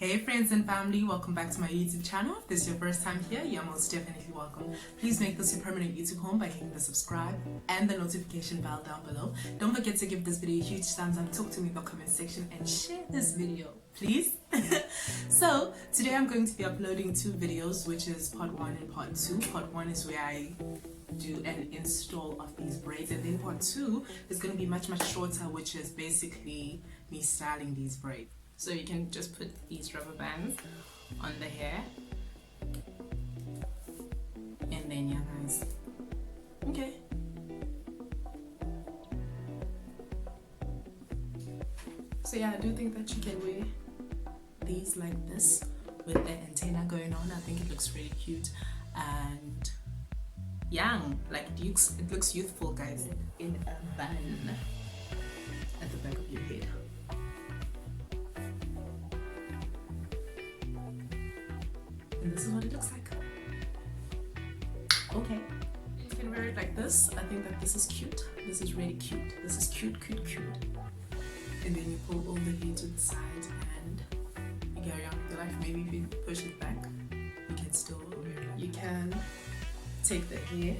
Hey friends and family, welcome back to my YouTube channel. If this is your first time here, you're most definitely welcome. Please make this your permanent YouTube home by hitting the subscribe and the notification bell down below. Don't forget to give this video a huge thumbs up, talk to me in the comment section and share this video, please. So today I'm going to be uploading two videos, which is part 1 and part 2. Part 1 is where I do an install of these braids, and then part 2 is going to be much shorter, which is basically me styling these braids. So you can just put these rubber bands on the hair, and then yeah guys, okay. So yeah, I do think that you can wear these like this with the antenna going on. I think it looks really cute and young, like it looks youthful guys, in a bun at the back of your head. And this is what it looks like. Okay, you can wear it like this. I think that this is cute. This is really cute. This is cute. And then you pull all the hair to the side and you carry on with your life. Maybe if you push it back, you can still wear it. You can take the hair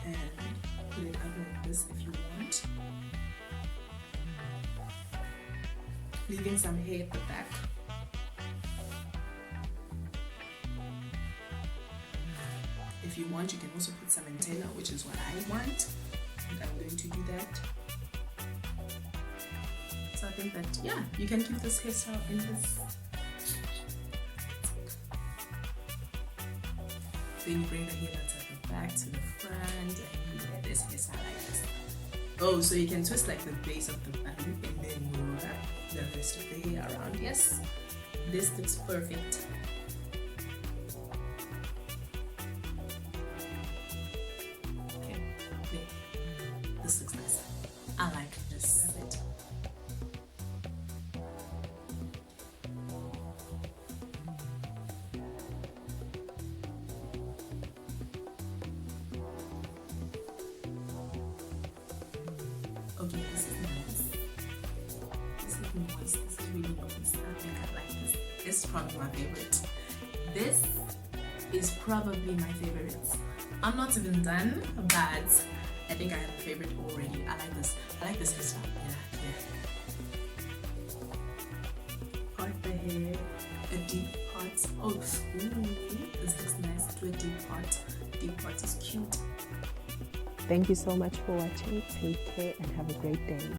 and put it up like this if you want, leaving some hair at the back. If you want, you can also put some antenna, which is what I want, and I'm going to do that. So I think that, yeah, you can keep this hairstyle in this. Then you bring the hair at the back to the front, and you wear this hairstyle like this. Oh, so you can twist like the base of the bun, and then you wrap the rest of the hair around. Yes, this looks perfect. This looks nice. I like this set. Okay, this is nice. This is moist. This is really moist. I think I like this. This is probably my favorite. This is probably my favorite. I'm not even done, but I think I have a favorite already. I like this. I like this hairstyle. Yeah. Part the hair, a deep part. Oh, ooh, this looks nice. Do a deep part. Deep part is cute. Thank you so much for watching. Take care and have a great day.